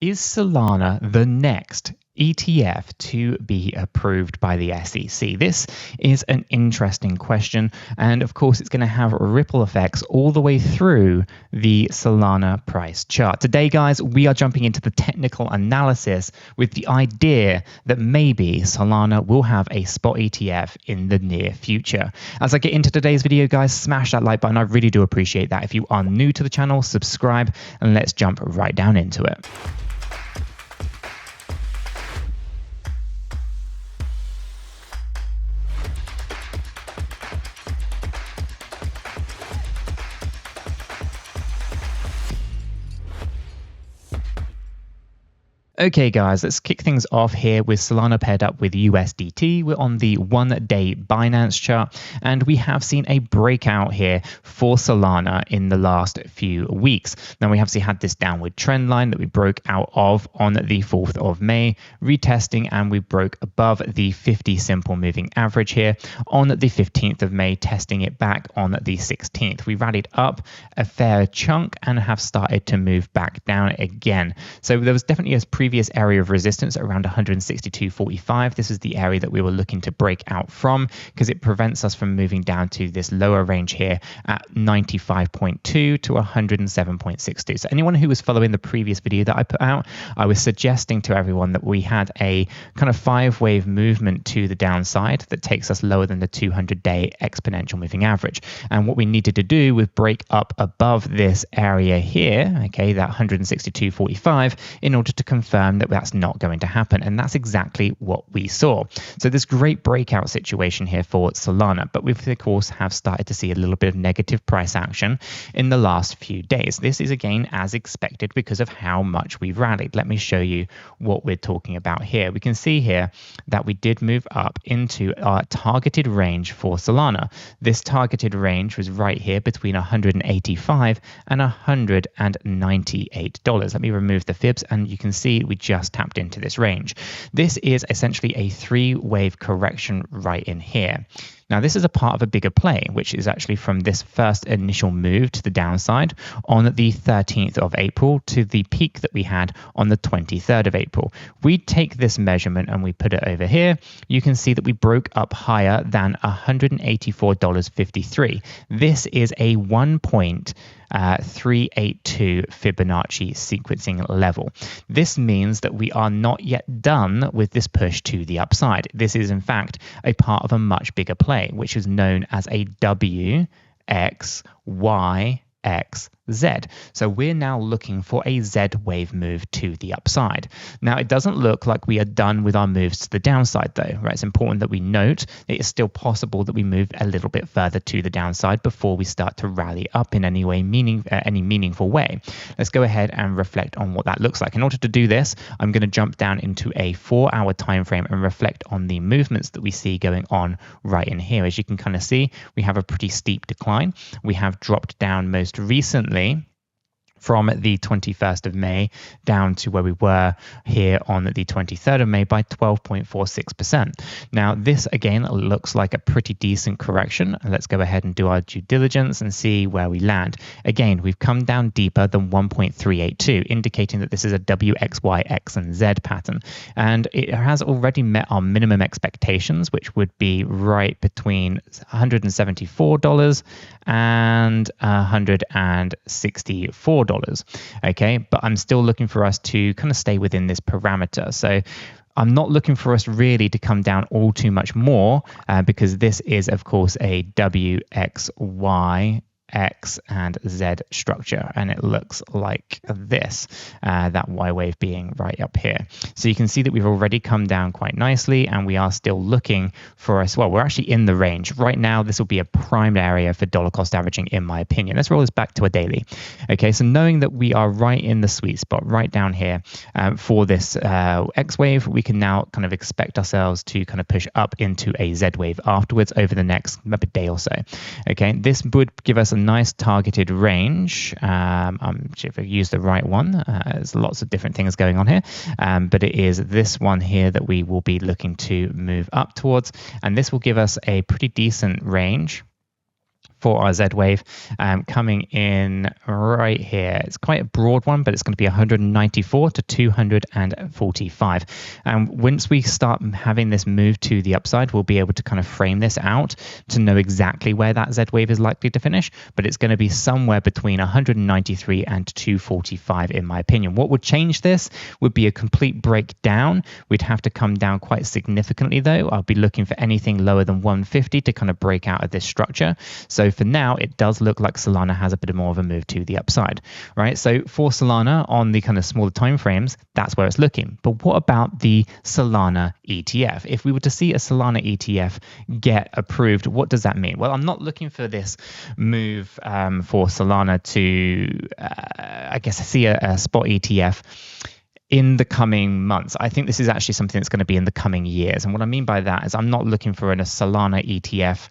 Is Solana the next ETF to be approved by the SEC? This is an interesting question, and of course it's going to have ripple effects all the way through the Solana price chart. Today, guys, we are jumping into the technical analysis with the idea that maybe Solana will have a spot ETF in the near future. As I get into today's video, guys, smash that like button. I really do appreciate that. If you are new to the channel, subscribe, and let's jump right down into it. Okay, guys, let's kick things off here with Solana paired up with USDT. We're on the one-day Binance chart, and we have seen a breakout here for Solana in the last few weeks. Now, we obviously had this downward trend line that we broke out of on the 4th of May, retesting, and we broke above the 50 simple moving average here on the 15th of May, testing it back on the 16th. We rallied up a fair chunk and have started to move back down again. So there was definitely a previous area of resistance around 162.45. This is the area that we were looking to break out from because it prevents us from moving down to this lower range here at 95.2 to 107.62. So anyone who was following the previous video that I put out, I was suggesting to everyone that we had a kind of 5-wave movement to the downside that takes us lower than the 200-day exponential moving average. And what we needed to do was break up above this area here, okay, that 162.45, in order to confirm that that's not going to happen. And that's exactly what we saw. So this great breakout situation here for Solana, but we of course have started to see a little bit of negative price action in the last few days. This is again as expected because of how much we've rallied. Let me show you what we're talking about here. We can see here that we did move up into our targeted range for Solana. This targeted range was right here between $185 and $198. Let me remove the fibs and you can see we just tapped into this range. This is essentially a 3-wave correction right in here. Now, this is a part of a bigger play, which is actually from this first initial move to the downside on the 13th of April to the peak that we had on the 23rd of April. We take this measurement and we put it over here. You can see that we broke up higher than $184.53. This is a 1.382 Fibonacci sequencing level. This means that we are not yet done with this push to the upside. This is in fact a part of a much bigger play, which is known as a WXYXZ. So we're now looking for a Z wave move to the upside. Now, it doesn't look like we are done with our moves to the downside though, right? It's important that we note that it's still possible that we move a little bit further to the downside before we start to rally up in any meaningful way. Let's go ahead and reflect on what that looks like. In order to do this, I'm going to jump down into a 4-hour time frame and reflect on the movements that we see going on right in here. As you can kind of see, we have a pretty steep decline. We have dropped down most recently from the 21st of May down to where we were here on the 23rd of May by 12.46%. Now, this again looks like a pretty decent correction. Let's go ahead and do our due diligence and see where we land. Again, we've come down deeper than 1.382, indicating that this is a W, X, Y, X, and Z pattern. And it has already met our minimum expectations, which would be right between $174 and $164. Okay, but I'm still looking for us to kind of stay within this parameter. So I'm not looking for us really to come down all too much more because this is, of course, a W, X, Y, X and Z structure, and it looks like this, that Y wave being right up here. So you can see that we've already come down quite nicely, and we are still looking for us. Well, we're actually in the range right now. This will be a primed area for dollar cost averaging, in my opinion. Let's roll this back to a daily. Okay, so knowing that we are right in the sweet spot, right down here for this X wave, we can now kind of expect ourselves to kind of push up into a Z wave afterwards over the next maybe day or so. Okay, this would give us a nice targeted range. If I use the right one, there's lots of different things going on here, but it is this one here that we will be looking to move up towards, and this will give us a pretty decent range for our Z wave coming in right here. It's quite a broad one, but it's going to be 194 to 245. And once we start having this move to the upside, we'll be able to kind of frame this out to know exactly where that Z wave is likely to finish, but it's going to be somewhere between 193 and 245 in my opinion. What would change this would be a complete breakdown. We'd have to come down quite significantly though. I'll be looking for anything lower than 150 to kind of break out of this structure. So for now, it does look like Solana has a bit more of a move to the upside, right? So for Solana on the kind of smaller time frames, that's where it's looking. But what about the Solana ETF? If we were to see a Solana ETF get approved, what does that mean? Well, I'm not looking for this move for Solana to, I guess, see a spot ETF in the coming months. I think this is actually something that's going to be in the coming years. And what I mean by that is I'm not looking for a Solana ETF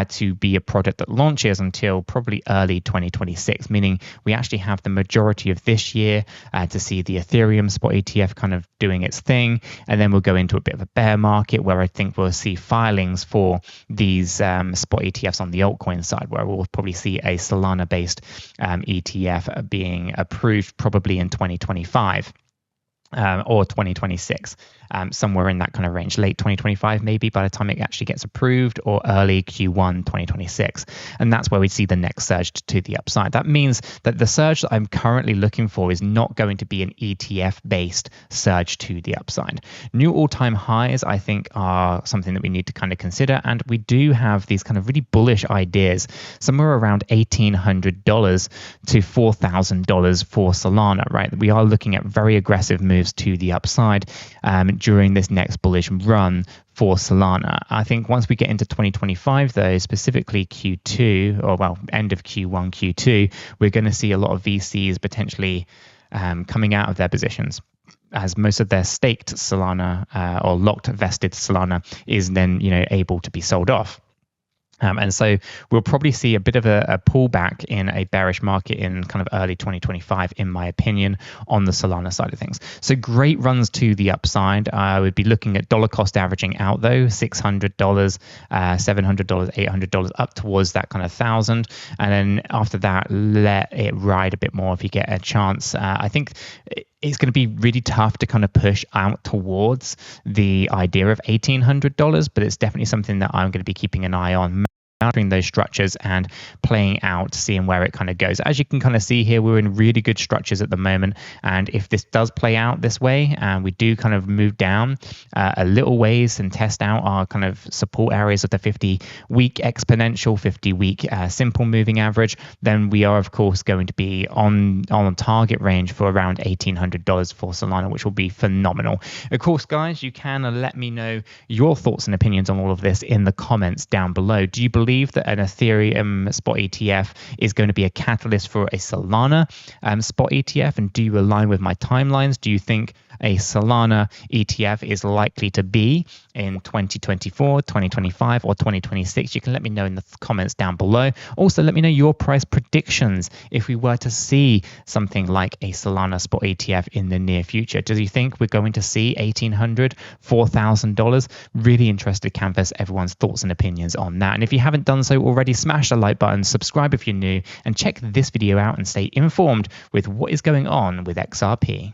to be a product that launches until probably early 2026, meaning we actually have the majority of this year to see the Ethereum spot ETF kind of doing its thing. And then we'll go into a bit of a bear market where I think we'll see filings for these spot ETFs on the altcoin side, where we'll probably see a Solana-based ETF being approved probably in 2025. Or 2026, somewhere in that kind of range, late 2025 maybe by the time it actually gets approved, or early Q1 2026. And that's where we see the next surge to the upside. That means that the surge that I'm currently looking for is not going to be an ETF-based surge to the upside. New all-time highs, I think, are something that we need to kind of consider. And we do have these kind of really bullish ideas, somewhere around $1,800 to $4,000 for Solana, right? We are looking at very aggressive moves to the upside during this next bullish run for Solana. I think once we get into 2025 though, specifically Q2, or well, end of Q1, Q2, we're going to see a lot of VCs potentially coming out of their positions, as most of their staked Solana or locked vested Solana is then, able to be sold off. And so we'll probably see a bit of a pullback in a bearish market in kind of early 2025, in my opinion, on the Solana side of things. So great runs to the upside. I would be looking at dollar cost averaging out though, $600, $700, $800, up towards that kind of 1,000. And then after that, let it ride a bit more if you get a chance. I think it's going to be really tough to kind of push out towards the idea of $1,800, but it's definitely something that I'm going to be keeping an eye on, monitoring those structures and playing out, seeing where it kind of goes. As you can kind of see here, we're in really good structures at the moment. And if this does play out this way, and we do kind of move down a little ways and test out our kind of support areas of the 50-week exponential, 50-week simple moving average, then we are, of course, going to be on target range for around $1,800 for Solana, which will be phenomenal. Of course, guys, you can let me know your thoughts and opinions on all of this in the comments down below. Do you believe that an Ethereum spot ETF is going to be a catalyst for a Solana spot ETF? And do you align with my timelines? Do you think a Solana ETF is likely to be in 2024, 2025, or 2026? You can let me know in the comments down below. Also, let me know your price predictions if we were to see something like a Solana spot ETF in the near future. Do you think we're going to see $1,800, $4,000? Really interested, Canvas, everyone's thoughts and opinions on that. And if you haven't done so already, smash the like button, subscribe if you're new, and check this video out and stay informed with what is going on with XRP.